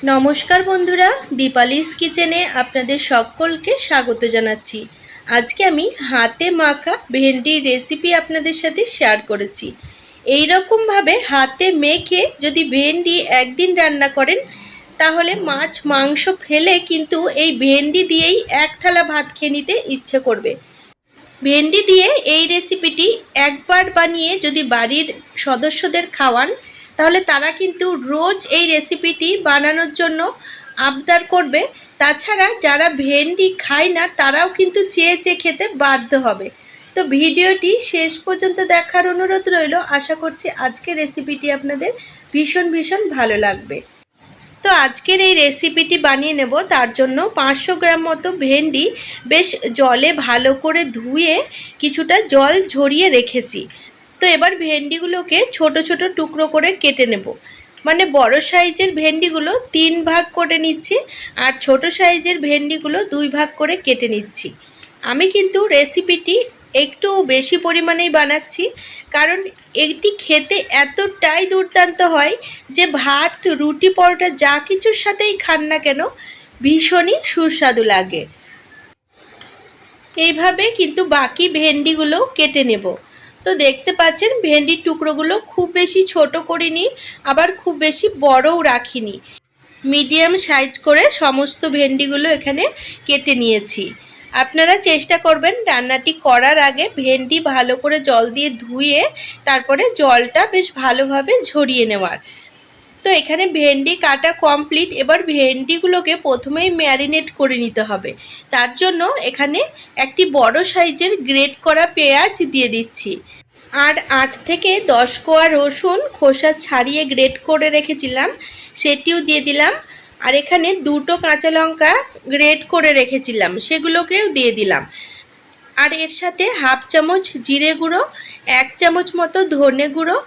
নমস্কার বন্ধুরা, দীপালিস কিচেনে আপনাদের সকলকে স্বাগত জানাচ্ছি। আজকে আমি হাতে মাখা ভেন্ডির রেসিপি আপনাদের সাথে শেয়ার করেছি। এই রকমভাবে হাতে মেখে যদি ভেন্ডি একদিন রান্না করেন তাহলে মাছ মাংস ফেলে কিন্তু এই ভেন্ডি দিয়েই এক থালা ভাত খেয়ে নিতে ইচ্ছে করবে। ভেন্ডি দিয়ে এই রেসিপিটি একবার বানিয়ে যদি বাড়ির সদস্যদের খাওয়ান তাহলে তারা কিন্তু রোজ এই রেসিপিটি বানানোর জন্য আবদার করবে। তাছাড়া যারা ভেন্ডি খায় না তারাও কিন্তু চেয়ে চেয়ে খেতে বাধ্য হবে। তো ভিডিওটি শেষ পর্যন্ত দেখার অনুরোধ রইল। আশা করছি আজকের রেসিপিটি আপনাদের ভীষণ ভালো লাগবে। তো আজকের এই রেসিপিটি বানিয়ে নেব। তার জন্য 500 গ্রাম মতো ভেন্ডি বেশ জলে ভালো করে ধুয়ে কিছুটা জল ঝরিয়ে রেখেছি। তো এবার ভেন্ডিগুলোকে ছোট ছোট টুকরো করে কেটে নেব। মানে বড় সাইজের ভেন্ডিগুলো 3 ভাগ করে নিচ্ছি আর ছোট সাইজের ভেন্ডিগুলো 2 ভাগ করে কেটে নিচ্ছি। আমি কিন্তু রেসিপিটি একটু বেশি পরিমাণেই বানাচ্ছি, কারণ এটি খেতে এতটাই দুর্দান্ত হয় যে ভাত, রুটি, পরোটা যা কিছুর সাথেই খান না কেন ভীষণই সুস্বাদু লাগে। এইভাবে কিন্তু বাকি ভেন্ডিগুলো কেটে নেব। তো দেখতে পাচ্ছেন ভেন্ডির টুকরোগুলো খুব বেশি ছোট করিনি, আবার খুব বেশি বড়ও রাখিনি, মিডিয়াম সাইজ করে সমস্ত ভেন্ডিগুলো এখানে কেটে নিয়েছি। আপনারা চেষ্টা করবেন রান্নাটি করার আগে ভেন্ডি ভালো করে জল দিয়ে ধুয়ে তারপরে জলটা বেশ ভালোভাবে ঝরিয়ে নেওয়ার। তো এখানে ভেন্ডি কাটা কমপ্লিট। এবার ভেন্ডিগুলোকে প্রথমেই ম্যারিনেট করে নিতে হবে। তার জন্য এখানে একটি বড় সাইজের গ্রেট করা পেঁয়াজ দিয়ে দিচ্ছি, আর 8 থেকে 10 কোয়া রসুন খোসা ছাড়িয়ে গ্রেট করে রেখেছিলাম সেটিও দিয়ে দিলাম। আর এখানে 2টো কাঁচা লঙ্কা গ্রেট করে রেখেছিলাম সেগুলোকেও দিয়ে দিলাম। আর এর সাথে হাফ চামচ জিরে গুঁড়ো, 1 চামচ মতো ধনে গুঁড়ো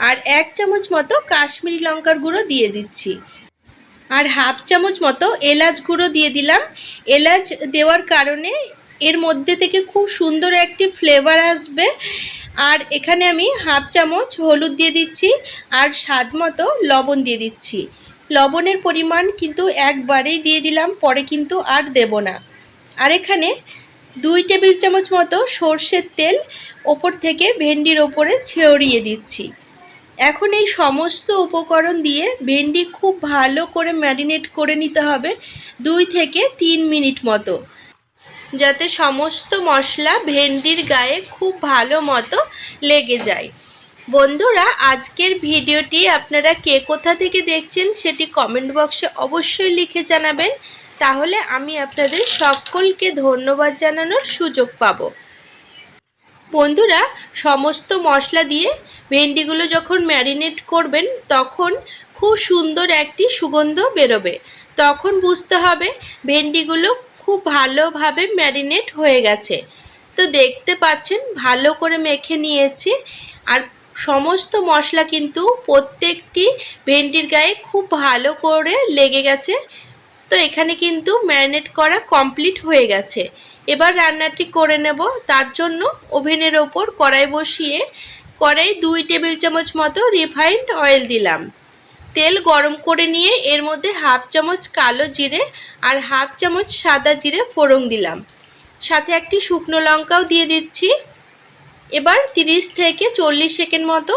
আর 1 চামচ মতো কাশ্মীরি লঙ্কার গুঁড়ো দিয়ে দিচ্ছি। আর হাফ চামচ মতো এলাচ গুঁড়ো দিয়ে দিলাম। এলাচ দেওয়ার কারণে এর মধ্যে থেকে খুব সুন্দর একটি ফ্লেভার আসবে। আর এখানে আমি হাফ চামচ হলুদ দিয়ে দিচ্ছি আর স্বাদ মতো লবণ দিয়ে দিচ্ছি। লবণের পরিমাণ কিন্তু একবারেই দিয়ে দিলাম, পরে কিন্তু আর দেব না। আর এখানে 2 টেবিল চামচ মতো সর্ষের তেল ওপর থেকে ভেন্ডির ওপরে ছড়িয়ে দিচ্ছি। এখন এই সমস্ত উপকরণ দিয়ে ভেন্ডি খুব ভালো করে ম্যারিনেট করে নিতে হবে 2 থেকে 3 মিনিট মতো, যাতে সমস্ত মশলা ভেন্ডির গায়ে খুব ভালো মতো লেগে যায়। বন্ধুরা, আজকের ভিডিওটি আপনারা কে কোথা থেকে দেখছেন সেটি কমেন্ট বক্সে অবশ্যই লিখে জানাবেন, তাহলে আমি আপনাদের সকলকে ধন্যবাদ জানানোর সুযোগ পাবো। বন্ধুরা, সমস্ত মশলা দিয়ে ভেন্ডিগুলো যখন ম্যারিনেট করবেন তখন খুব সুন্দর একটি সুগন্ধ বেরোবে। তখন বুঝতে হবে ভেন্ডিগুলো খুব ভালোভাবে ম্যারিনেট হয়ে গেছে। তো দেখতে পাচ্ছেন ভালো করে মেখে নিয়েছি আর সমস্ত মশলা কিন্তু প্রত্যেকটি ভেন্ডির গায়ে খুব ভালো করে লেগে গেছে। তো এখানে কিন্তু ম্যারিনেট করা কমপ্লিট হয়ে গেছে। এবার রান্নাটি করে নেব। তার জন্য ওভেনের ওপর কড়াই বসিয়ে কড়াই 2 টেবিল চামচ মতো রিফাইন্ড অয়েল দিলাম। তেল গরম করে নিয়ে এর মধ্যে হাফ চামচ কালো জিরে আর হাফ চামচ সাদা জিরে ফোড়ন দিলাম, সাথে একটি শুকনো লঙ্কাও দিয়ে দিচ্ছি। এবার 30 থেকে 40 সেকেন্ড মতো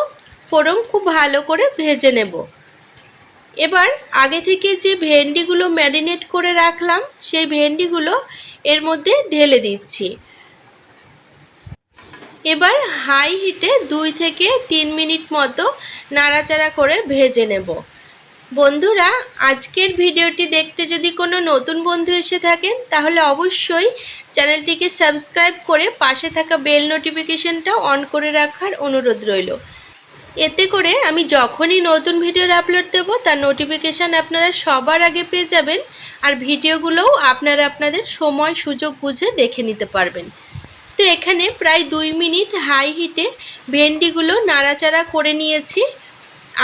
ফোড়ন খুব ভালো করে ভেজে নেব। এবার আগে থেকে যে ভেন্ডিগুলো ম্যারিনেট করে রাখলাম সেই ভেন্ডিগুলো এর মধ্যে ঢেলে দিচ্ছি। এবার হাই হিটে 2 থেকে 3 মিনিট মতো নাড়াচাড়া করে ভেজে নেব। বন্ধুরা, আজকের ভিডিওটি দেখতে যদি কোনো নতুন বন্ধু এসে থাকেন তাহলে অবশ্যই চ্যানেলটিকে সাবস্ক্রাইব করে পাশে থাকা বেল নোটিফিকেশনটা অন করে রাখার অনুরোধ রইল। এতে করে আমি যখনই নতুন ভিডিওর আপলোড দেব তার নোটিফিকেশান আপনারা সবার আগে পেয়ে যাবেন, আর ভিডিওগুলোও আপনারা আপনাদের সময় সুযোগ বুঝে দেখে নিতে পারবেন। তো এখানে প্রায় 2 মিনিট হাই হিটে ভেন্ডিগুলো নাড়াচাড়া করে নিয়েছি,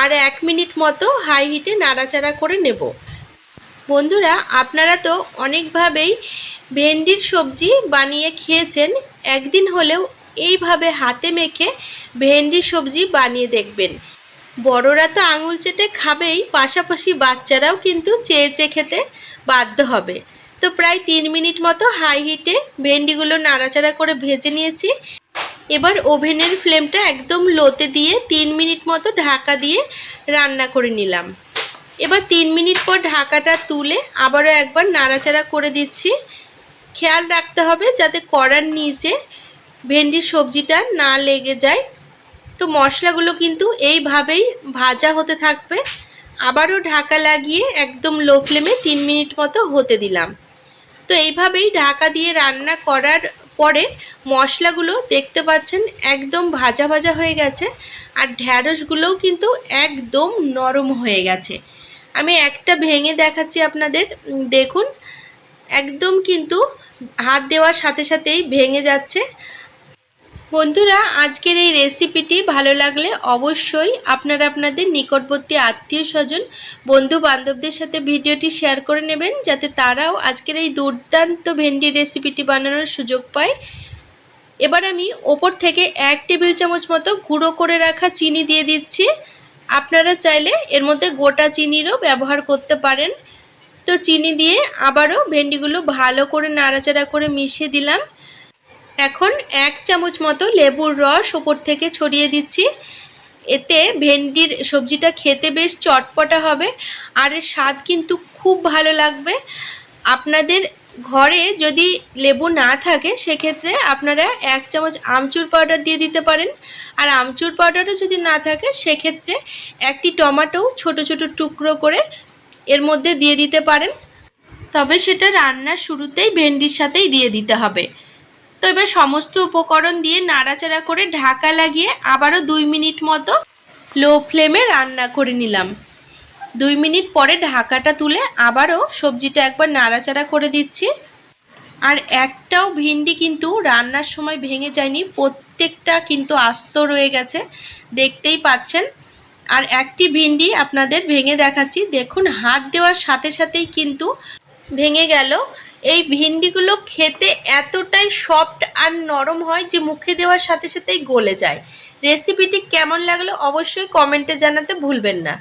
আর 1 মিনিট মতো হাই হিটে নাড়াচাড়া করে নেব। বন্ধুরা, আপনারা তো অনেকভাবেই ভেন্ডির সবজি বানিয়ে খেয়েছেন, একদিন হলেও এইভাবে হাতে মেখে ভেন্ডি সবজি বানিয়ে দেখবেন। বড়রা তো আঙুল চেটে খাবেই, পাশাপাশি বাচ্চারাও কিন্তু চেয়ে চেয়ে খেতে বাধ্য হবে। তো প্রায় 3 মিনিট মতো হাই হিটে ভেন্ডিগুলো নাড়াচাড়া করে ভেজে নিয়েছি। এবার ওভেনের ফ্লেমটা একদম লোতে দিয়ে 3 মিনিট মতো ঢাকা দিয়ে রান্না করে নিলাম। এবার 3 মিনিট পর ঢাকাটা তুলে আবারও একবার নাড়াচাড়া করে দিচ্ছি। খেয়াল রাখতে হবে যাতে কড়ার নিচে ভেন্ডির সবজিটা না লেগে যায়। তো মশলাগুলো কিন্তু এইভাবেই ভাজা হতে থাকবে। আবারও ঢাকা লাগিয়ে একদম লো ফ্লেমে 3 মিনিট মতো হতে দিলাম। তো এইভাবেই ঢাকা দিয়ে রান্না করার পরে মশলাগুলো দেখতে পাচ্ছেন একদম ভাজা ভাজা হয়ে গেছে, আর ঢ্যাঁড়সগুলোও কিন্তু একদম নরম হয়ে গেছে। আমি একটা ভেঙে দেখাচ্ছি আপনাদের, দেখুন একদম কিন্তু হাত দেওয়ার সাথে সাথেই ভেঙে যাচ্ছে। বন্ধুরা, আজকের এই রেসিপিটি ভালো লাগলে অবশ্যই আপনারা আপনাদের নিকটবর্তী আত্মীয় স্বজন বন্ধু বান্ধবদের সাথে ভিডিওটি শেয়ার করে নেবেন, যাতে তারাও আজকের এই দুর্দান্ত ভেন্ডি রেসিপিটি বানানোর সুযোগ পায়। এবার আমি ওপর থেকে 1 টেবিল চামচ মতো গুঁড়ো করে রাখা চিনি দিয়ে দিচ্ছি। আপনারা চাইলে এর মধ্যে গোটা চিনিরও ব্যবহার করতে পারেন। তো চিনি দিয়ে আবারও ভেন্ডিগুলো ভালো করে নাড়াচাড়া করে মিশিয়ে দিলাম। এখন 1 চামচ মতো লেবুর রস ওপর থেকে ছড়িয়ে দিচ্ছি। এতে ভেন্ডির সবজিটা খেতে বেশ চটপটা হবে, আর এর স্বাদ কিন্তু খুব ভালো লাগবে। আপনাদের ঘরে যদি লেবু না থাকে সেক্ষেত্রে আপনারা 1 চামচ আমচুর পাউডার দিয়ে দিতে পারেন, আর আমচুর পাউডারও যদি না থাকে সেক্ষেত্রে একটি টমেটো ছোট ছোট টুকরো করে এর মধ্যে দিয়ে দিতে পারেন। তবে সেটা রান্নার শুরুতেই ভেন্ডির সাথেই দিয়ে দিতে হবে। তো এবার সমস্ত উপকরণ দিয়ে নাড়াচাড়া করে ঢাকা লাগিয়ে আবারও 2 মিনিট মতো লো ফ্লেমে রান্না করে নিলাম। 2 মিনিট পরে ঢাকাটা তুলে আবারও সবজিটা একবার নাড়াচাড়া করে দিচ্ছি। আর একটাও ভেন্ডি কিন্তু রান্নার সময় ভেঙে যায়নি, প্রত্যেকটা কিন্তু আস্ত রয়ে গেছে, দেখতেই পাচ্ছেন। আর একটি ভেন্ডি আপনাদের ভেঙে দেখাচ্ছি, দেখুন হাত দেওয়ার সাথে সাথেই কিন্তু ভেঙে গেল। এই ভেন্ডিগুলো খেতে এতটাই সফট আর নরম হয় যে মুখে দেওয়ার সাথে সাথেই গলে যায়। রেসিপিটি কেমন লাগলো অবশ্যই কমেন্টে জানাতে ভুলবেন না।